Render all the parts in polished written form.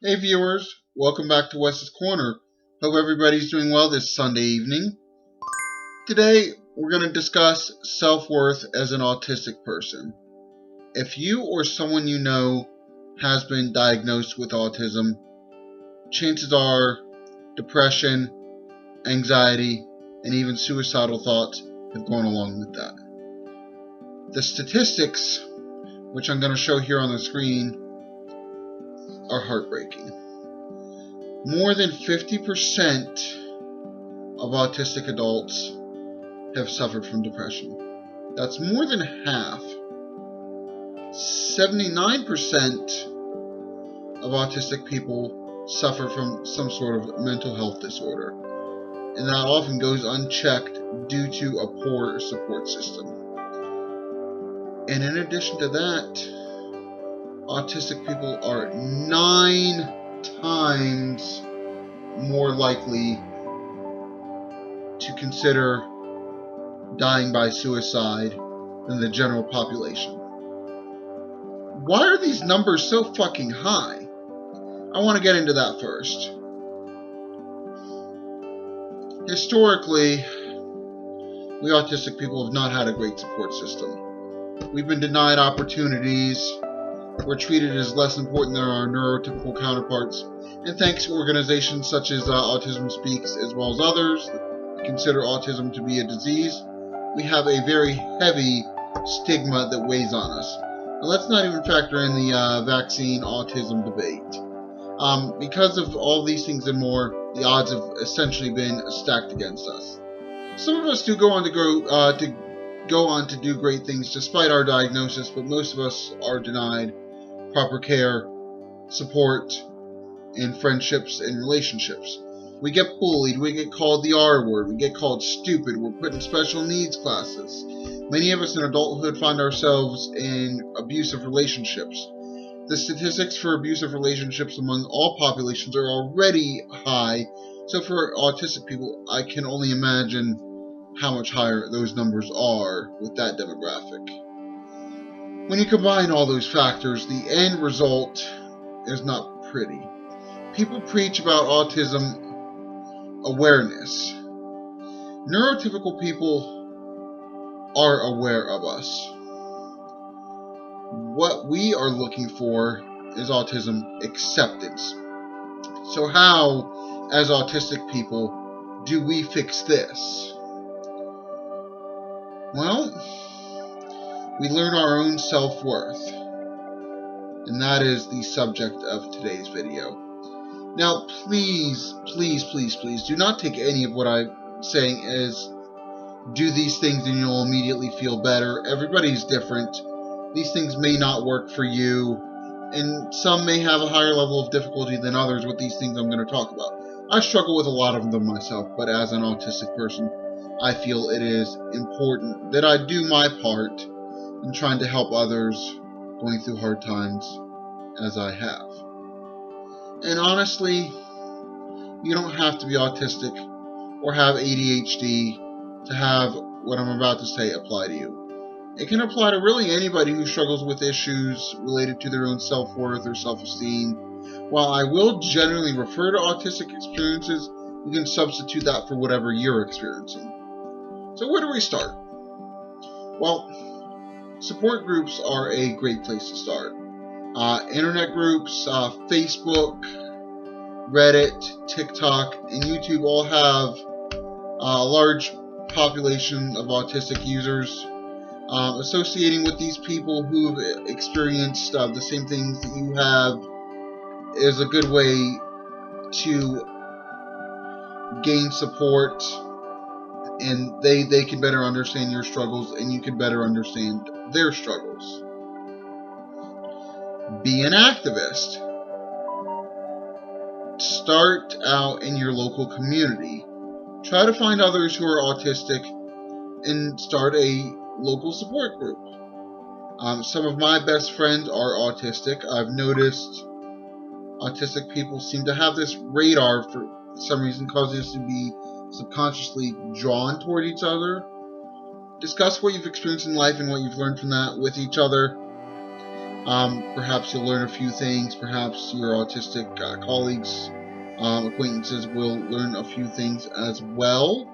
Hey viewers, welcome back to Wes's Corner. Hope everybody's doing well this Sunday evening. Today we're going to discuss self-worth as an autistic person. If you or someone you know has been diagnosed with autism, chances are depression, anxiety, and even suicidal thoughts have gone along with that. The statistics, which I'm going to show here on the screen, are heartbreaking. More than 50% of autistic adults have suffered from depression. That's more than half. 79% of autistic people suffer from some sort of mental health disorder, and that often goes unchecked due to a poor support system. And in addition to that, autistic people are 9 times more likely to consider dying by suicide than the general population. Why are these numbers so fucking high? I want to get into that first. Historically, we autistic people have not had a great support system. We've been denied opportunities. We're treated as less important than our neurotypical counterparts, and thanks to organizations such as Autism Speaks, as well as others that consider autism to be a disease, we have a very heavy stigma that weighs on us. And let's not even factor in the vaccine autism debate. Because of all these things and more, the odds have essentially been stacked against us. Some of us do go on to do great things despite our diagnosis, but most of us are denied proper care, support, and friendships and relationships. We get bullied, we get called the R word, we get called stupid, we're put in special needs classes. Many of us in adulthood find ourselves in abusive relationships. The statistics for abusive relationships among all populations are already high, so for autistic people, I can only imagine how much higher those numbers are with that demographic. When you combine all those factors, the end result is not pretty. People preach about autism awareness. Neurotypical people are aware of us. What we are looking for is autism acceptance. So how, as autistic people, do we fix this? Well, we learn our own self-worth, and that is the subject of today's video. Now, please do not take any of what I'm saying as do these things and you'll immediately feel better. Everybody's different. These things may not work for you, and some may have a higher level of difficulty than others with these things I'm going to talk about. I struggle with a lot of them myself, but as an autistic person, I feel it is important that I do my part in trying to help others going through hard times as I have. And honestly, you don't have to be autistic or have ADHD to have what I'm about to say apply to you. It can apply to really anybody who struggles with issues related to their own self-worth or self-esteem. While I will generally refer to autistic experiences, you can substitute that for whatever you're experiencing. So where do we start? Well, support groups are a great place to start. Internet groups, Facebook, Reddit, TikTok, and YouTube all have a large population of autistic users. Associating with these people who've experienced the same things that you have is a good way to gain support, and they can better understand your struggles and you can better understand their struggles. Be an activist. Start out in your local community. Try to find others who are autistic and start a local support group. Some of my best friends are autistic. I've noticed autistic people seem to have this radar for some reason, causing us to be subconsciously drawn toward each other. Discuss what you've experienced in life and what you've learned from that with each other. Perhaps you'll learn a few things. Perhaps your autistic colleagues, acquaintances will learn a few things as well.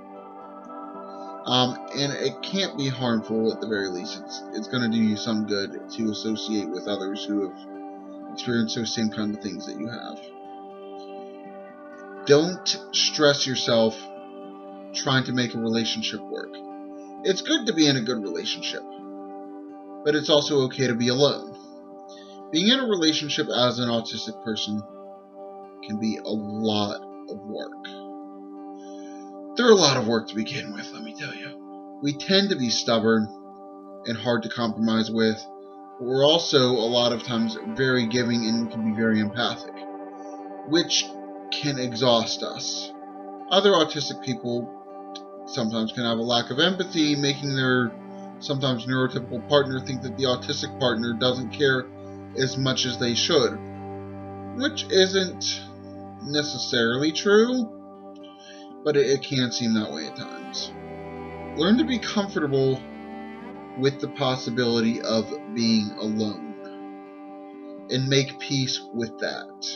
And it can't be harmful at the very least. It's going to do you some good to associate with others who have experienced those same kind of things that you have. Don't stress yourself trying to make a relationship work. It's good to be in a good relationship, but it's also okay to be alone. Being in a relationship as an autistic person can be a lot of work. They're a lot of work to begin with, let me tell you. We tend to be stubborn and hard to compromise with, but we're also a lot of times very giving and we can be very empathic, which can exhaust us. Other autistic people sometimes can have a lack of empathy, making their sometimes neurotypical partner think that the autistic partner doesn't care as much as they should, which isn't necessarily true, but it can seem that way at times. Learn to be comfortable with the possibility of being alone and make peace with that.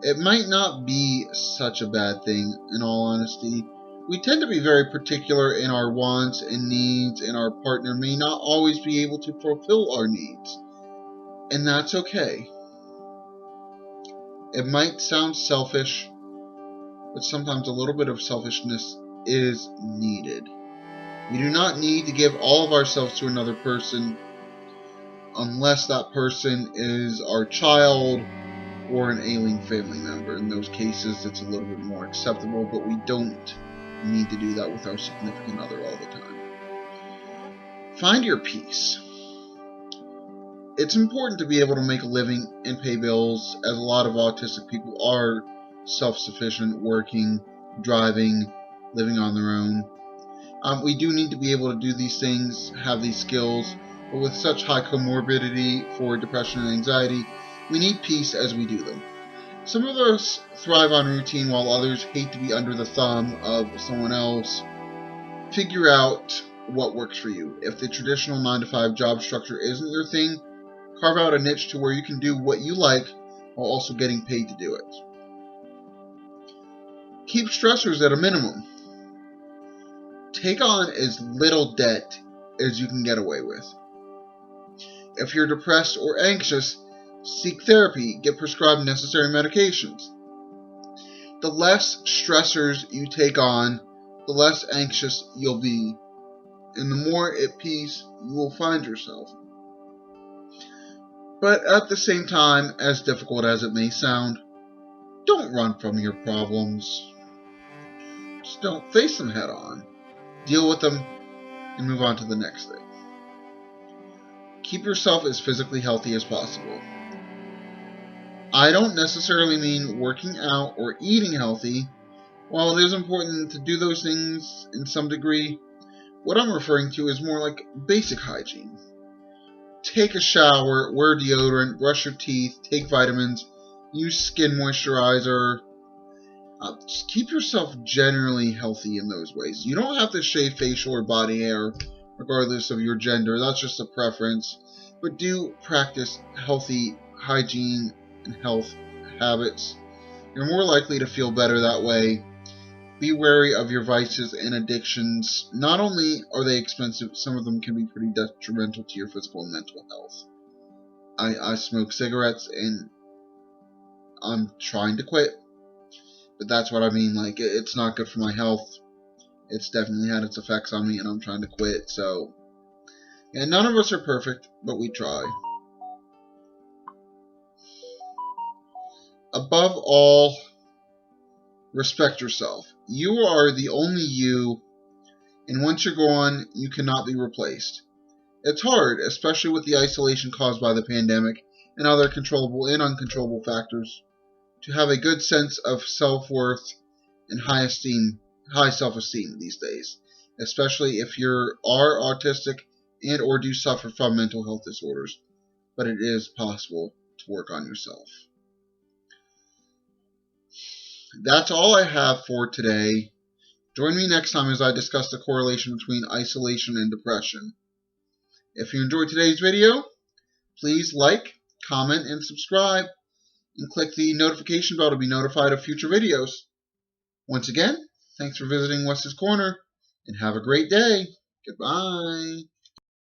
It might not be such a bad thing, in all honesty. We tend to be very particular in our wants and needs, and our partner may not always be able to fulfill our needs. And that's okay. It might sound selfish, but sometimes a little bit of selfishness is needed. We do not need to give all of ourselves to another person unless that person is our child or an ailing family member. In those cases, it's a little bit more acceptable, but we don't need to do that with our significant other all the time. Find your peace. It's important to be able to make a living and pay bills, as a lot of autistic people are self-sufficient, working, driving, living on their own. We do need to be able to do these things, have these skills, but with such high comorbidity for depression and anxiety, we need peace as we do them. Some of us thrive on routine while others hate to be under the thumb of someone else. Figure out what works for you. If the traditional 9-to-5 job structure isn't your thing, carve out a niche to where you can do what you like while also getting paid to do it. Keep stressors at a minimum. Take on as little debt as you can get away with. If you're depressed or anxious, seek therapy, get prescribed necessary medications. The less stressors you take on, the less anxious you'll be, and the more at peace you will find yourself. But at the same time, as difficult as it may sound, don't run from your problems. Just don't face them head on. Deal with them and move on to the next thing. Keep yourself as physically healthy as possible. I don't necessarily mean working out or eating healthy. While it is important to do those things in some degree, what I'm referring to is more like basic hygiene. Take a shower, wear deodorant, brush your teeth, take vitamins, use skin moisturizer. Just keep yourself generally healthy in those ways. You don't have to shave facial or body hair, regardless of your gender. That's just a preference. But do practice healthy hygiene and health habits. You're more likely to feel better that way. Be wary of your vices and addictions. Not only are they expensive, some of them can be pretty detrimental to your physical and mental health. I smoke cigarettes and I'm trying to quit. But that's what I mean. Like, it's not good for my health. It's definitely had its effects on me and I'm trying to quit. So, yeah, none of us are perfect, but we try. Above all, respect yourself. You are the only you, and once you're gone, you cannot be replaced. It's hard, especially with the isolation caused by the pandemic and other controllable and uncontrollable factors, to have a good sense of self-worth and high self-esteem these days, especially if you are autistic and or do suffer from mental health disorders. But it is possible to work on yourself. That's all I have for today. Join me next time as I discuss the correlation between isolation and depression. If you enjoyed today's video, please like, comment, and subscribe, and click the notification bell to be notified of future videos. Once again, thanks for visiting Wes's Corner, and have a great day. Goodbye.